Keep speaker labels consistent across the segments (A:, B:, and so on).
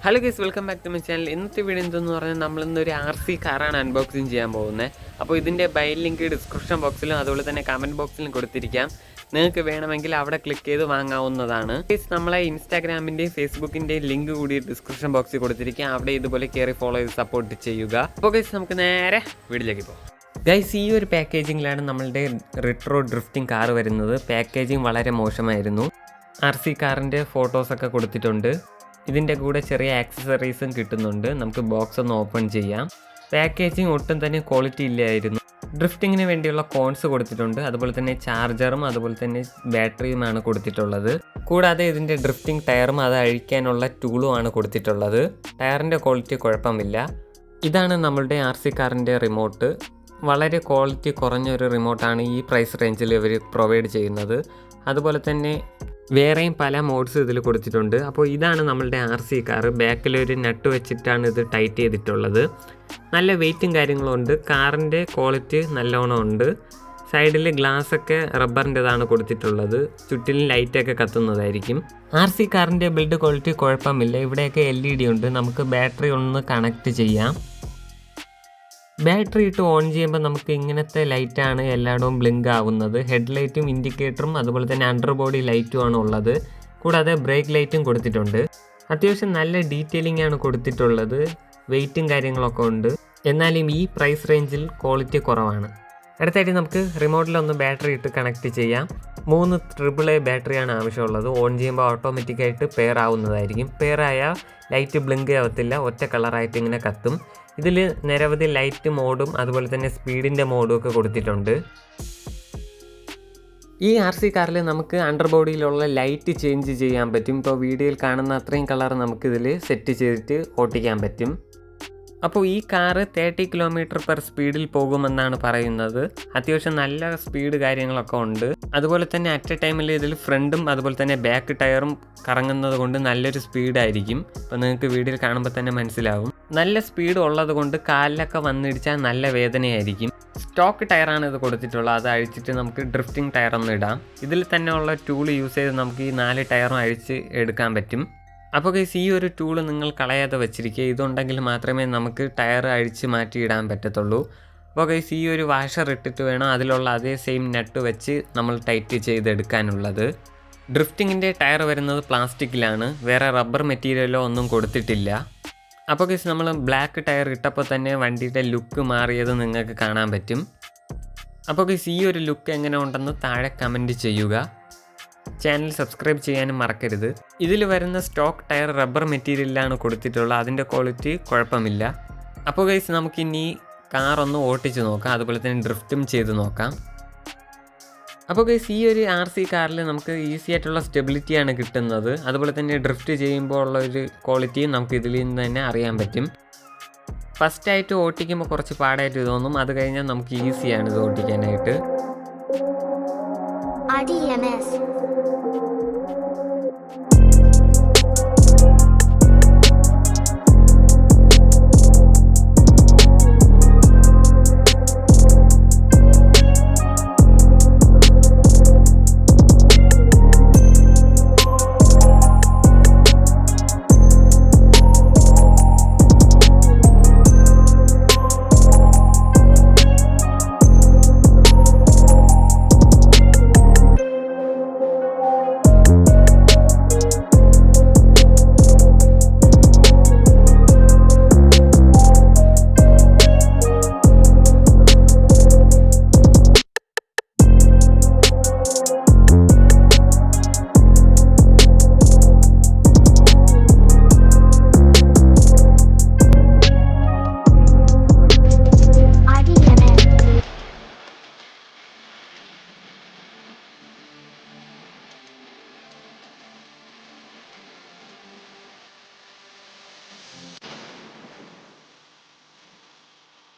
A: Hello guys, welcome back to my channel. ഇന്നത്തെ video എന്തെന്ന് പറഞ്ഞാൽ നമ്മളിന്നൊരു RC കാറാണ് അൺബോക്സിങ് ചെയ്യാൻ പോകുന്നത്. അപ്പോൾ ഇതിൻ്റെ ബൈ ലിങ്ക് ഡിസ്ക്രിപ്ഷൻ ബോക്സിലും അതുപോലെ തന്നെ കമൻറ്റ് ബോക്സിലും കൊടുത്തിരിക്കാം. നിങ്ങൾക്ക് വേണമെങ്കിൽ അവിടെ ക്ലിക്ക് ചെയ്ത് വാങ്ങാവുന്നതാണ്. ഗൈസ്, നമ്മളെ ഇൻസ്റ്റാഗ്രാമിൻ്റെയും ഫേസ്ബുക്കിൻ്റെയും ലിങ്ക് കൂടി ഡിസ്ക്രിപ്ഷൻ ബോക്സിൽ കൊടുത്തിരിക്കാം. അവിടെ ഇതുപോലെ കയറി ഫോളോ ചെയ്ത് സപ്പോർട്ട് ചെയ്യുക. അപ്പോൾ ഗൈസ്, നമുക്ക് നേരെ വീഡിയോയിലേക്ക് പോകാം. ഗൈസ്, ഈ ഒരു പാക്കേജിങ്ങിലാണ് നമ്മളുടെ റിട്രോ ഡ്രിഫ്റ്റിംഗ് കാർ വരുന്നത്. പാക്കേജിങ് വളരെ മോശമായിരുന്നു. RC കാറിൻ്റെ ഫോട്ടോസൊക്കെ കൊടുത്തിട്ടുണ്ട്. ഇതിൻ്റെ കൂടെ ചെറിയ ആക്സസറീസും കിട്ടുന്നുണ്ട്. നമുക്ക് ബോക്സ് ഒന്ന് ഓപ്പൺ ചെയ്യാം. പാക്കേജിങ് ഒട്ടും തന്നെ ക്വാളിറ്റി ഇല്ലായിരുന്നു. ഡ്രിഫ്റ്റിങ്ങിന് വേണ്ടിയുള്ള കോൺസ് കൊടുത്തിട്ടുണ്ട്. അതുപോലെ തന്നെ ചാർജറും അതുപോലെ തന്നെ ബാറ്ററിയുമാണ് കൊടുത്തിട്ടുള്ളത്. കൂടാതെ ഇതിൻ്റെ ഡ്രിഫ്റ്റിംഗ് ടയറും അത് അഴിക്കാനുള്ള ടൂളുമാണ് കൊടുത്തിട്ടുള്ളത്. ടയറിൻ്റെ ക്വാളിറ്റി കുഴപ്പമില്ല. ഇതാണ് നമ്മളുടെ RC കാറിൻ്റെ റിമോട്ട്. വളരെ ക്വാളിറ്റി കുറഞ്ഞൊരു റിമോട്ടാണ് ഈ പ്രൈസ് റേഞ്ചിൽ ഇവർ പ്രൊവൈഡ് ചെയ്യുന്നത്. അതുപോലെ തന്നെ വേറെയും പല മോഡ്സ് ഇതിൽ കൊടുത്തിട്ടുണ്ട്. അപ്പോൾ ഇതാണ് നമ്മളുടെ RC കാർ. ബാക്കിലൊരു നട്ട് വെച്ചിട്ടാണ് ഇത് ടൈറ്റ് ചെയ്തിട്ടുള്ളത്. നല്ല വെയിറ്റും കാര്യങ്ങളും ഉണ്ട്. കാറിൻ്റെ ക്വാളിറ്റി നല്ലോണം ഉണ്ട്. സൈഡിൽ ഗ്ലാസ്സൊക്കെ റബ്ബറിൻ്റെതാണ് കൊടുത്തിട്ടുള്ളത്. ചുറ്റിലും ലൈറ്റൊക്കെ കത്തുന്നതായിരിക്കും. RC കാറിൻ്റെ ബിൽഡ് ക്വാളിറ്റി കുഴപ്പമില്ല. ഇവിടെയൊക്കെ LED ഉണ്ട്. നമുക്ക് ബാറ്ററി ഒന്ന് കണക്ട് ചെയ്യാം. ബാറ്ററി ഇട്ട് ഓൺ ചെയ്യുമ്പോൾ നമുക്ക് ഇങ്ങനത്തെ ലൈറ്റാണ് എല്ലായിടവും ബ്ലിങ്ക് ആവുന്നത്. ഹെഡ് ലൈറ്റും ഇൻഡിക്കേറ്ററും അതുപോലെ തന്നെ അണ്ടർ ബോഡി ലൈറ്റുമാണ് ഉള്ളത്. കൂടാതെ ബ്രേക്ക് ലൈറ്റും കൊടുത്തിട്ടുണ്ട്. അത്യാവശ്യം നല്ല ഡീറ്റെയിലിംഗ് ആണ് കൊടുത്തിട്ടുള്ളത്. വെയിറ്റും കാര്യങ്ങളൊക്കെ ഉണ്ട്. എന്നാലും ഈ പ്രൈസ് റേഞ്ചിൽ ക്വാളിറ്റി കുറവാണ്. അടുത്തായിട്ട് നമുക്ക് റിമോട്ടിലൊന്ന് ബാറ്ററി ഇട്ട് കണക്ട് ചെയ്യാം. 3 AAA ബാറ്ററിയാണ് ആവശ്യമുള്ളത്. ഓൺ ചെയ്യുമ്പോൾ ഓട്ടോമാറ്റിക്കായിട്ട് പെയർ ആവുന്നതായിരിക്കും. പെയറായാൽ ലൈറ്റ് ബ്ലിങ്ക് ആവത്തില്ല, ഒറ്റ കളറായിട്ട് ഇങ്ങനെ കത്തും. ഇതിൽ നിരവധി ലൈറ്റ് മോഡും അതുപോലെ തന്നെ സ്പീഡിൻ്റെ മോഡും ഒക്കെ കൊടുത്തിട്ടുണ്ട്. ഈ RC കാറിൽ നമുക്ക് അണ്ടർ ബോഡിയിലുള്ള ലൈറ്റ് ചേഞ്ച് ചെയ്യാൻ പറ്റും. ഇപ്പോൾ വീഡിയോയിൽ കാണുന്ന അത്രയും കളർ നമുക്കിതിൽ സെറ്റ് ചെയ്തിട്ട് ഓട്ടിക്കാൻ പറ്റും. അപ്പോൾ ഈ കാറ് 30 km/h സ്പീഡിൽ പോകുമെന്നാണ് പറയുന്നത്. അത്യാവശ്യം നല്ല സ്പീഡ് കാര്യങ്ങളൊക്കെ ഉണ്ട്. അതുപോലെ തന്നെ അറ്റ് എ ടൈമിൽ ഇതിൽ ഫ്രണ്ടും അതുപോലെ തന്നെ ബാക്ക് ടയറും കറങ്ങുന്നത് കൊണ്ട് നല്ലൊരു സ്പീഡായിരിക്കും. അപ്പോൾ നിങ്ങൾക്ക് വീഡിയോയിൽ കാണുമ്പോൾ തന്നെ മനസ്സിലാവും. നല്ല സ്പീഡ് ഉള്ളത് കൊണ്ട് കാലിലൊക്കെ വന്നിടിച്ചാൽ നല്ല വേദനയായിരിക്കും. സ്റ്റോക്ക് ടയറാണ് ഇത് കൊടുത്തിട്ടുള്ളത്. അത് അഴിച്ചിട്ട് നമുക്ക് ഡ്രിഫ്റ്റിംഗ് ടയറൊന്നും ഇടാം. ഇതിൽ തന്നെ ഉള്ള ടൂൾ യൂസ് ചെയ്ത് നമുക്ക് ഈ 4 ടയറും അഴിച്ച് എടുക്കാൻ പറ്റും. അപ്പോൾ ഗൈസ്, ഈ ഒരു ടൂള് നിങ്ങൾ കളയാതെ വെച്ചിരിക്കുക. ഇതുണ്ടെങ്കിൽ മാത്രമേ നമുക്ക് ടയർ അഴിച്ച് മാറ്റിയിടാൻ പറ്റത്തുള്ളൂ. അപ്പോൾ ഗൈസ്, ഈ ഒരു വാഷർ ഇട്ടിട്ട് വേണം അതിലുള്ള അതേ സെയിം നട്ട് വെച്ച് നമ്മൾ ടൈറ്റ് ചെയ്തെടുക്കാനുള്ളത്. ഡ്രിഫ്റ്റിങ്ങിൻ്റെ ടയർ വരുന്നത് പ്ലാസ്റ്റിക്കിലാണ്. വേറെ റബ്ബർ മെറ്റീരിയലോ ഒന്നും കൊടുത്തിട്ടില്ല. അപ്പോൾ ഗൈസ്, നമ്മൾ ബ്ലാക്ക് ടയർ ഇട്ടപ്പോൾ തന്നെ വണ്ടിയുടെ ലുക്ക് മാറിയത് നിങ്ങൾക്ക് കാണാൻ പറ്റും. അപ്പോൾ ഗൈസ്, ഈ ഒരു ലുക്ക് എങ്ങനെ ഉണ്ടെന്ന് താഴെ കമൻറ്റ് ചെയ്യുക. ചാനൽ സബ്സ്ക്രൈബ് ചെയ്യാനും മറക്കരുത്. ഇതിൽ വരുന്ന സ്റ്റോക്ക് ടയർ റബ്ബർ മെറ്റീരിയലാണ് കൊടുത്തിട്ടുള്ളത്. അതിൻ്റെ ക്വാളിറ്റി കുഴപ്പമില്ല. അപ്പോൾ ഗൈസ്, നമുക്കിനി കാറൊന്ന് ഓട്ടിച്ച് നോക്കാം. അതുപോലെ തന്നെ ഡ്രിഫ്റ്റും ചെയ്ത് നോക്കാം. അപ്പോൾ ഗൈസ്, ഈ ഒരു RC കാറിൽ നമുക്ക് ഈസി ആയിട്ടുള്ള സ്റ്റെബിലിറ്റിയാണ് കിട്ടുന്നത്. അതുപോലെ തന്നെ ഡ്രിഫ്റ്റ് ചെയ്യുമ്പോൾ ഉള്ള ഒരു ക്വാളിറ്റിയും നമുക്ക് ഇതിൽ നിന്ന് തന്നെ അറിയാൻ പറ്റും. ഫസ്റ്റായിട്ട് ഓട്ടിക്കുമ്പോൾ കുറച്ച് പാടായിട്ട് തോന്നും. അത് കഴിഞ്ഞാൽ നമുക്ക് ഈസിയാണ് ഇത് ഓട്ടിക്കാനായിട്ട്.
B: RDMS.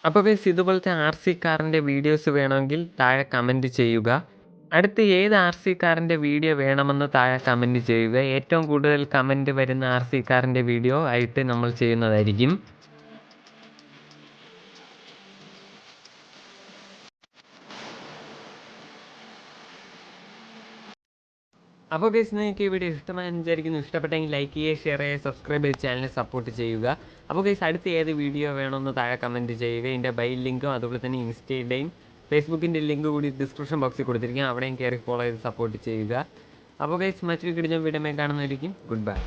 A: അപ്പോൾ ഗൈസ്, ഇതുപോലത്തെ RC കാറിൻ്റെ വീഡിയോസ് വേണമെങ്കിൽ താഴെ കമൻറ്റ് ചെയ്യുക. അടുത്ത് ഏത് RC കാറിൻ്റെ വീഡിയോ വേണമെന്ന് താഴെ കമൻറ്റ് ചെയ്യുക. ഏറ്റവും കൂടുതൽ കമൻറ്റ് വരുന്ന RC കാറിൻ്റെ വീഡിയോ ആയിട്ട് നമ്മൾ ചെയ്യുന്നതായിരിക്കും. അപ്പോൾ ഗൈസ് നിങ്ങൾക്ക് ഈ വീഡിയോ ഇഷ്ടമായെന്ന് വിചാരിക്കുന്നു. ഇഷ്ടപ്പെട്ടെങ്കിൽ ലൈക്ക് ചെയ്യുക, ഷെയർ ചെയ്യുക, സബ്സ്ക്രൈബ് ചെയ്ത് ചാനൽ സപ്പോർട്ട് ചെയ്യുക. അപ്പോൾ ഗൈസ് അടുത്ത ഏത് വീഡിയോ വേണമെന്ന് താഴെ കമൻറ്റ് ചെയ്യുക. ഇതിൻ്റെ ബൈ ലിങ്കും അതുപോലെ തന്നെ ഇൻസ്റ്റയുടെയും ഫേസ്ബുക്കിൻ്റെ ലിങ്ക് കൂടി ഡിസ്ക്രിപ്ഷൻ ബോക്സിൽ കൊടുത്തിരിക്കുക. അവിടെയും കയറി ഫോളോ ചെയ്ത് സപ്പോർട്ട് ചെയ്യുക. അപ്പോൾ ഗൈസ് മറ്റൊരു കിടിലൻ വീഡിയോ കാണുന്നതായിരിക്കും. Good bye.